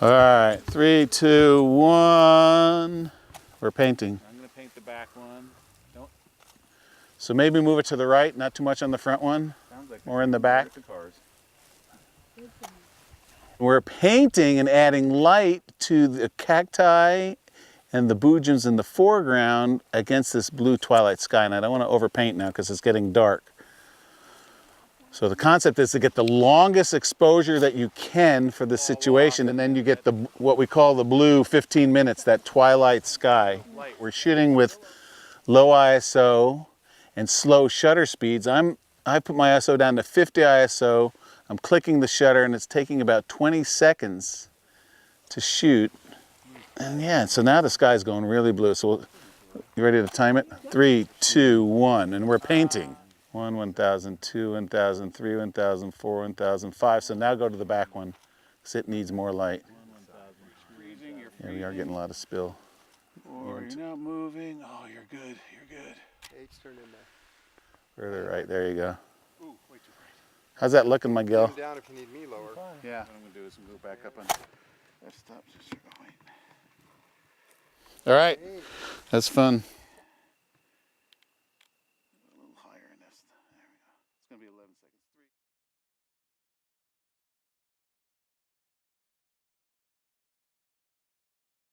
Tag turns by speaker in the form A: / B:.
A: All right, 3, 2, 1. We're painting.
B: I'm going to paint the back one. Don't.
A: So maybe move it to the right, not too much on the front one.
B: Sounds like
A: More in the back.
B: The cars.
A: We're painting and adding light to the cacti and the boojums in the foreground against this blue twilight sky. And I don't want to overpaint now because it's getting dark. So the concept is to get the longest exposure that you can for the situation, and then you get the what we call the blue 15 minutes, that twilight sky. We're shooting with low ISO and slow shutter speeds. I put my ISO down to 50 ISO. I'm clicking the shutter and it's taking about 20 seconds to shoot. And yeah, so now the sky's going really blue. So you ready to time it? 3, 2, 1, and we're painting. 1, 1,000, 2, 1,000, 3, 1,000, 4, 1,000, 5. So now go to the back one because it needs more light. Yeah, we are getting a lot of spill.
B: You're not moving. Oh, you're good. You're good.
C: Eight's turned in there.
A: Further right, there you go.
B: Ooh, way too bright.
A: How's that looking, Miguel?
C: Come down if you need me lower.
B: Yeah. What I'm going to do is go back up on.
A: Stop. All right, that's fun.